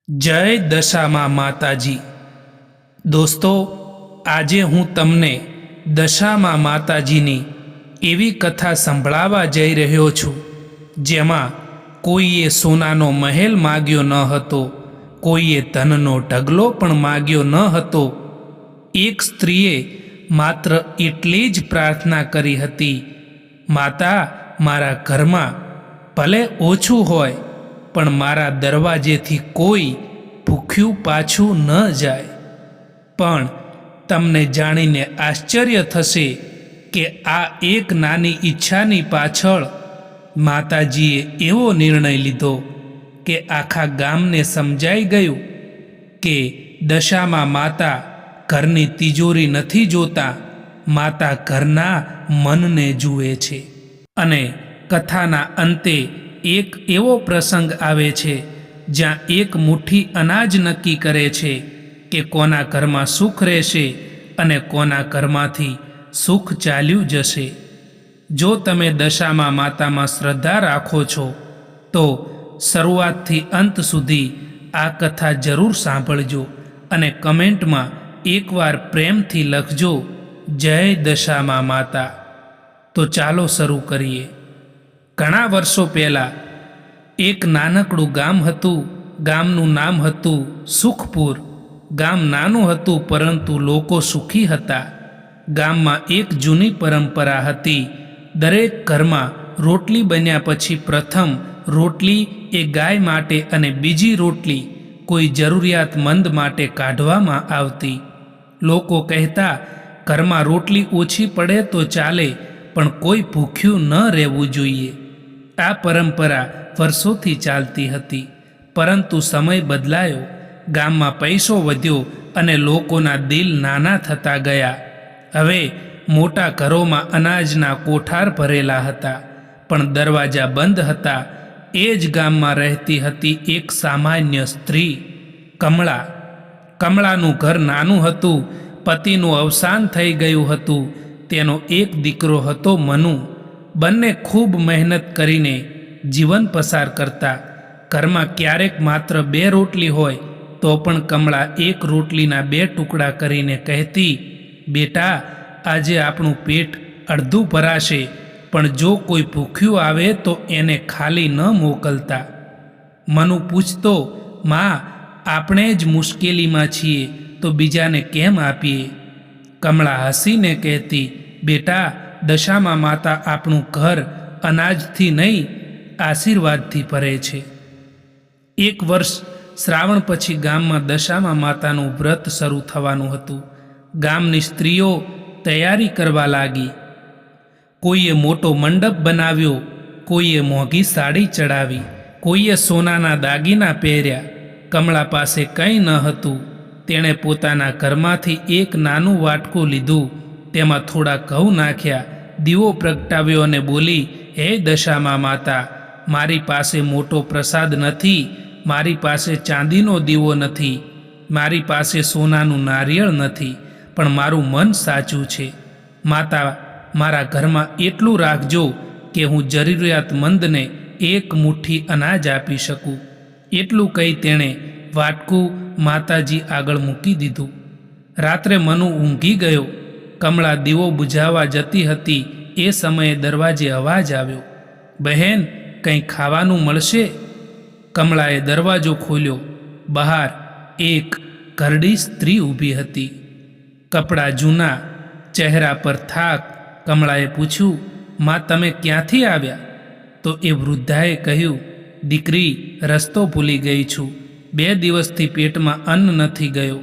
જય દશામાં માતાજી। દોસ્તો, આજે હું તમને દશામાં માતાજીની એવી કથા સંભળાવવા જઈ રહ્યો છું, જેમાં કોઈએ સોનાનો મહેલ માગ્યો ન હતો, કોઈએ ધનનો ઢગલો પણ માગ્યો ન હતો। એક સ્ત્રીએ માત્ર એટલી જ પ્રાર્થના કરી હતી, માતા, મારા ઘરમાં ભલે ઓછું હોય પણ મારા દરવાજેથી કોઈ ભૂખ્યું પાછું ન જાય। પણ તમને જાણીને આશ્ચર્ય થશે કે આ એક નાની ઈચ્છાની પાછળ માતાજીએ એવો નિર્ણય લીધો કે આખા ગામને સમજાઈ ગયું કે દશામાં માતા ઘરની તિજોરી નથી જોતા, માતા ઘરના મનને જુએ છે। અને કથાના અંતે એક એવો પ્રસંગ આવે છે જ્યાં એક મુઠ્ઠી અનાજ નક્કી કરે છે કે કોના ઘરમાં સુખ રહેશે અને કોના ઘરમાંથી સુખ ચાલ્યું જશે। જો તમે દશામાં માતામાં શ્રદ્ધા રાખો છો તો શરૂઆતથી અંત સુધી આ કથા જરૂર સાંભળજો અને કમેન્ટમાં એકવાર પ્રેમથી લખજો, જય દશામાં માતા। તો ચાલો શરૂ કરીએ। ઘણા વર્ષો પહેલાં એક નાનકડું ગામ હતું। ગામનું નામ હતું સુખપુર। ગામ નાનું હતું પરંતુ લોકો સુખી હતા। ગામમાં એક જૂની પરંપરા હતી, દરેક ઘરમાં રોટલી બન્યા પછી પ્રથમ રોટલી એ ગાય માટે અને બીજી રોટલી કોઈ જરૂરિયાતમંદ માટે કાઢવામાં આવતી। લોકો કહેતા, ઘરમાં રોટલી ઓછી પડે તો ચાલે પણ કોઈ ભૂખ્યું ન રહેવું જોઈએ। આ પરંપરા વર્ષોથી ચાલતી હતી, પરંતુ સમય બદલાયો, ગામમાં પૈસો વધ્યો અને લોકોના દિલ નાના થતા ગયા। હવે મોટા ઘરોમાં અનાજના કોઠાર ભરેલા હતા, પણ દરવાજા બંધ હતા। એ જ ગામમાં રહેતી હતી એક સામાન્ય સ્ત્રી, કમળા। કમળાનું ઘર નાનું હતું, પતિનું અવસાન થઈ ગયું હતું। તેનો એક દીકરો હતો, મનુ। બંને ખૂબ મહેનત કરીને જીવન પસાર કરતા। ઘરમાં ક્યારેક માત્ર 2 રોટલી હોય તો પણ કમળા એક રોટલીના 2 ટુકડા કરીને કહેતી, બેટા, આજે આપણું પેટ અડધું ભરાશે, પણ જો કોઈ ભૂખ્યું આવે તો એને ખાલી ન મોકલતા। મનુ પૂછતો, માં, આપણે જ મુશ્કેલીમાં છીએ તો બીજાને કેમ આપીએ? કમળા હસીને કહેતી, બેટા, દશામાં માતા આપણું ઘર અનાજથી નહીં, આશીર્વાદથી ભરે છે। એક વર્ષ શ્રાવણ પછી ગામમાં દશામાં માતાનું વ્રત શરૂ થવાનું હતું। ગામની સ્ત્રીઓ તૈયારી કરવા લાગી। કોઈએ મોટો મંડપ બનાવ્યો, કોઈએ મોંઘી સાડી ચડાવી, કોઈએ સોનાના દાગીના પહેર્યા। કમળા પાસે કંઈ ન હતું। તેણે પોતાના ઘરમાંથી એક નાનું વાટકું લીધું, તેમાં થોડા ઘઉં નાખ્યા, દીવો પ્રગટાવ્યો અને બોલી, હે દશામાં માતા, મારી પાસે મોટો પ્રસાદ નથી, મારી પાસે ચાંદીનો દીવો નથી, મારી પાસે સોનાનું નારિયેળ નથી, પણ મારું મન સાચું છે। માતા, મારા ઘરમાં એટલું રાખજો કે હું જરૂરિયાતમંદને એક મુઠ્ઠી અનાજ આપી શકું। એટલું કહી તેણે વાટકું માતાજી આગળ મૂકી દીધું। રાત્રે મનુ ઊંઘી ગયો। કમળા દીવો બુઝાવવા જતી હતી એ સમયે દરવાજે અવાજ આવ્યો, બહેન, કંઈ ખાવાનું મળશે? કમળાએ દરવાજો ખોલ્યો। બહાર એક ઘરડી સ્ત્રી ઊભી હતી, કપડાં જૂના, ચહેરા પર થાક। કમળાએ પૂછ્યું, માં, તમે ક્યાંથી આવ્યા? તો એ વૃદ્ધાએ કહ્યું, દીકરી, રસ્તો ભૂલી ગઈ છું, 2 દિવસથી પેટમાં અન્ન નથી ગયો।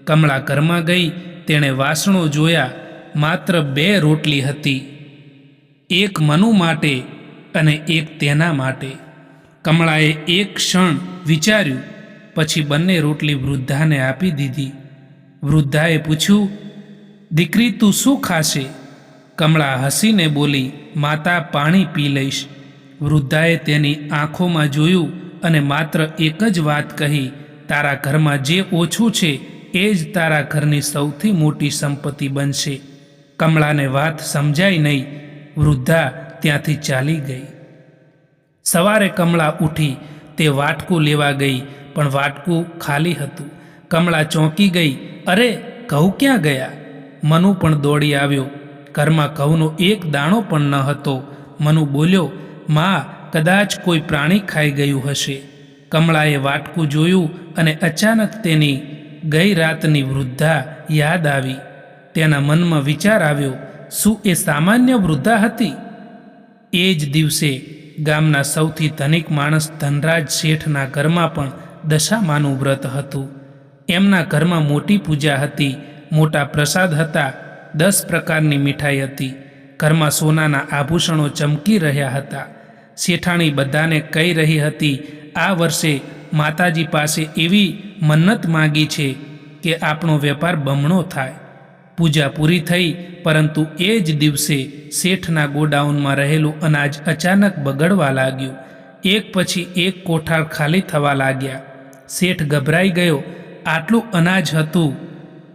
કમળા ઘરમાં ગઈ, તેણે વાસણો જોયા, માત્ર 2 રોટલી હતી, એક મનુ માટે અને એક તેના માટે। કમળાએ એક ક્ષણ વિચાર્યું, પછી બંને રોટલી વૃદ્ધાને આપી દીધી। વૃદ્ધાએ પૂછ્યું, દીકરી, તું શું ખાશે? કમળા હસીને બોલી, માતા, પાણી પી લઈશ। વૃદ્ધાએ તેની આંખોમાં જોયું અને માત્ર એક જ વાત કહી, તારા ઘરમાં જે ઓછું છે એ જ તારા ઘરની સૌથી મોટી સંપત્તિ બનશે। કમળાને વાત સમજાઈ નહીં। વૃદ્ધા ત્યાંથી ચાલી ગઈ। સવારે કમળા ઉઠી, તે વાટકું લેવા ગઈ, પણ વાટકું ખાલી હતું. કમળા ચોંકી ગઈ. અરે, ઘઉં ક્યાં ગયા? મનુ પણ દોડી આવ્યો. ઘરમાં ઘઉંનો એક દાણો પણ ન હતો. મનુ બોલ્યો, માં, કદાચ કોઈ પ્રાણી ખાઈ ગયું હશે. કમળાએ વાટકું જોયું અને અચાનક તેની ગઈ રાતની વૃદ્ધા યાદ આવી. તેના મનમાં વિચાર આવ્યો, શું એ સામાન્ય વૃદ્ધા હતી? એ જ દિવસે ગામના સૌથી ધનિક માણસ ધનરાજ શેઠના ઘરમાં પણ દશામાનું વ્રત હતું. એમના ઘરમાં મોટી પૂજા હતી, મોટા પ્રસાદ હતા, 10 પ્રકારની મીઠાઈ હતી. ઘરમાં સોનાના આભૂષણો ચમકી રહ્યા હતા. શેઠાણી બધાને કહી રહી હતી, આ વર્ષે માતાજી પાસે એવી મન્નત માંગી છે કે આપણો વેપાર બમણો થાય. પૂજા પૂરી થઈ, પરંતુ એ જ દિવસે શેઠના ગોડાઉનમાં રહેલું અનાજ અચાનક બગડવા લાગ્યું. એક પછી એક કોઠાર ખાલી થવા લાગ્યા. શેઠ ગભરાઈ ગયો. આટલું અનાજ હતું,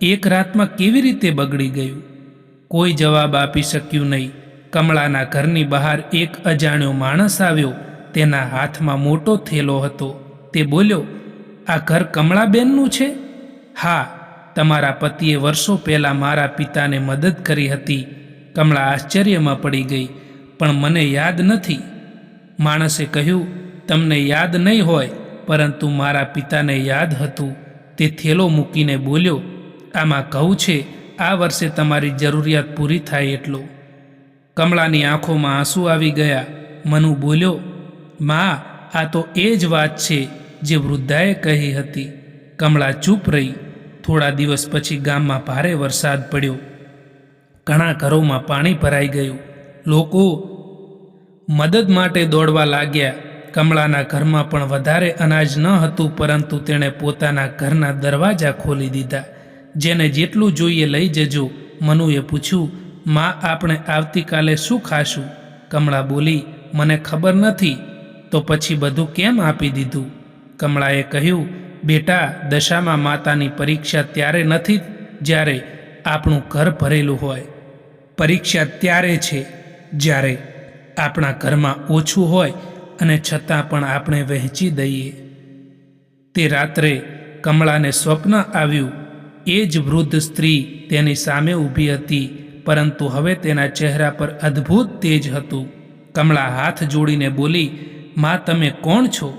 એક રાતમાં કેવી રીતે બગડી ગયું? કોઈ જવાબ આપી શક્યું નહીં. કમળાના ઘરની બહાર એક અજાણ્યો માણસ આવ્યો. તેના હાથમાં મોટો થેલો હતો. તે બોલ્યો, આ ઘર કમળાબેનનું છે? હા, તમારા પતિએ વર્ષો પહેલાં મારા પિતાને મદદ કરી હતી. કમળા આશ્ચર્યમાં પડી ગઈ. પણ મને યાદ નથી. માણસે કહ્યું, તમને યાદ નહીં હોય, પરંતુ મારા પિતાને યાદ હતું. તે થેલો મૂકીને બોલ્યો, આમાં ઘઉં છે, આ વર્ષે તમારી જરૂરિયાત પૂરી થાય એટલો. કમળાની આંખોમાં આંસુ આવી ગયા. મનુ બોલ્યો, માં, આ તો એ જ વાત છે જે વૃદ્ધાએ કહી હતી. કમળા ચૂપ રહી. થોડા દિવસ પછી ગામમાં ભારે વરસાદ પડ્યો. ઘણા ઘરોમાં પાણી ભરાઈ ગયું. લોકો મદદ માટે દોડવા લાગ્યા. કમળાના ઘરમાં પણ વધારે અનાજ ન હતું, પરંતુ તેણે પોતાના ઘરના દરવાજા ખોલી દીધા. જેને જેટલું જોઈએ લઈ જજો. મનુએ પૂછ્યું, માં, આપણે આવતીકાલે શું ખાશું? કમળા બોલી, મને ખબર નથી. તો પછી બધું કેમ આપી દીધું? કમળાએ કહ્યું, બેટા, દશામાં માતાની પરીક્ષા ત્યારે નથી જ્યારે આપણું ઘર ભરેલું હોય. પરીક્ષા ત્યારે છે જ્યારે આપણા ઘરમાં ઓછું હોય અને છતાં પણ આપણે વહેંચી દઈએ. તે રાત્રે કમળાને સ્વપ્ન આવ્યું. એ જ વૃદ્ધ સ્ત્રી તેની સામે ઊભી હતી, પરંતુ હવે તેના ચહેરા પર અદ્ભુત તેજ હતું. કમળા હાથ જોડીને બોલી, માં, તમે કોણ છો?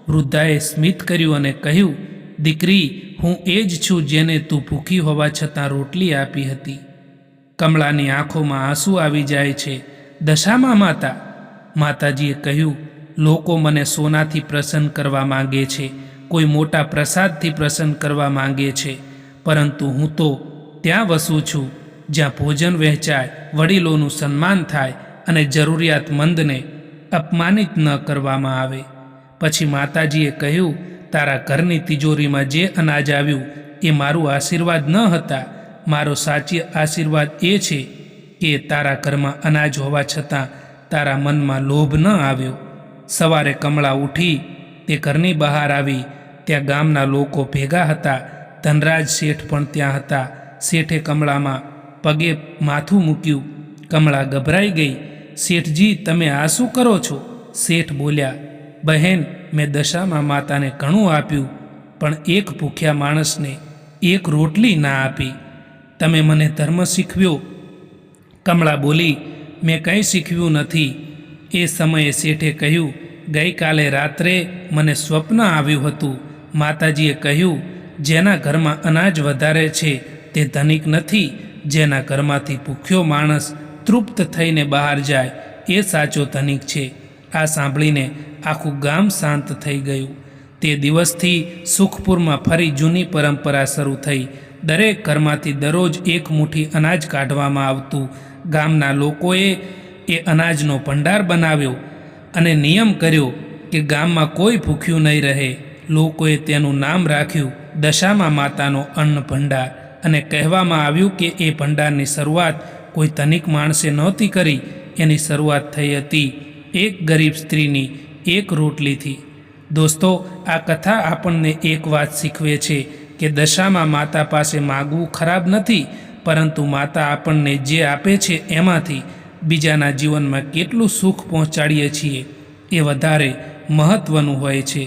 વૃદ્ધાએ સ્મિત કર્યું અને કહ્યું, દીકરી, હું એ જ છું જેને તું ભૂખી હોવા છતાં રોટલી આપી હતી. કમળાની આંખોમાં આંસુ આવી જાય છે. દશામાં માતા? માતાજીએ કહ્યું, લોકો મને સોનાથી પ્રસન્ન કરવા માંગે છે, કોઈ મોટા પ્રસાદથી પ્રસન્ન કરવા માંગે છે, પરંતુ હું તો ત્યાં વસું છું જ્યાં ભોજન વહેંચાય, વડીલોનું સન્માન થાય અને જરૂરિયાતમંદને અપમાનિત ન કરવામાં આવે. પછી માતાજીએ કહ્યું, તારા ઘરની તિજોરીમાં જે અનાજ આવ્યું એ મારું આશીર્વાદ ન હતા. મારો સાચી આશીર્વાદ એ છે કે તારા ઘરમાં અનાજ હોવા છતાં તારા મનમાં લોભ ન આવ્યો. સવારે કમળા ઉઠી તે ઘરની બહાર આવી. ત્યાં ગામના લોકો ભેગા હતા. ધનરાજ શેઠ પણ ત્યાં હતા. શેઠે કમળામાં પગે માથું મૂક્યું. કમળા ગભરાઈ ગઈ. શેઠજી, તમે આ શું કરો છો? શેઠ બોલ્યા, બહેન, મેં દશામાં માતાને ઘણું આપ્યું, પણ એક ભૂખ્યા માણસને એક રોટલી ના આપી. તમે મને ધર્મ શીખવ્યો. કમળા બોલી, મેં કંઈ શીખવ્યું નથી. એ સમયે શેઠે કહ્યું, ગઈકાલે રાત્રે મને સ્વપ્ન આવ્યું હતું. માતાજીએ કહ્યું, જેના ઘરમાં અનાજ વધારે છે તે ધનિક નથી. જેના ઘરમાંથી ભૂખ્યો માણસ તૃપ્ત થઈને બહાર જાય એ સાચો ધનિક છે. આ સાંભળીને આખું ગામ શાંત થઈ ગયું. તે દિવસથી સુખપુરમાં ફરી જૂની પરંપરા શરૂ થઈ. દરેક ઘરમાંથી દરરોજ એક મુઠ્ઠી અનાજ કાઢવામાં આવતું. ગામના લોકોએ એ અનાજનો ભંડાર બનાવ્યો અને નિયમ કર્યો કે ગામમાં કોઈ ભૂખ્યું નહીં રહે. લોકોએ તેનું નામ રાખ્યું દશામાં માતાનો અન્ન ભંડાર, અને કહેવામાં આવ્યું કે એ ભંડારની શરૂઆત કોઈ ધનિક માણસે નહોતી કરી. એની શરૂઆત થઈ હતી એક ગરીબ સ્ત્રીની એક રોટલીથી. દોસ્તો, આ કથા આપણને એક વાત શીખવે છે કે દશામાં માતા પાસે માગવું ખરાબ નથી, પરંતુ માતા આપણને જે આપે છે એમાંથી બીજાના જીવનમાં કેટલું સુખ પહોંચાડીએ છીએ એ વધારે મહત્ત્વનું હોય છે.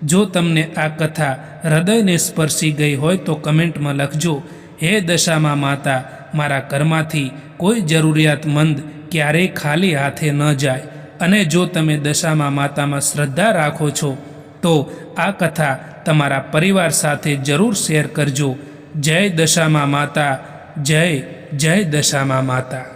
જો તમને આ કથા હૃદયને સ્પર્શી ગઈ હોય તો કમેન્ટમાં લખજો, હે દશામાં માતા, મારા ઘરમાંથી કોઈ જરૂરિયાતમંદ ક્યારેય ખાલી હાથે ન જાય. અને જો તમે દશામાં માતામાં શ્રદ્ધા રાખો છો તો આ કથા તમારા પરિવાર સાથે જરૂર શેર કરજો. જય દશામાં માતા, જય જય દશામાં માતા.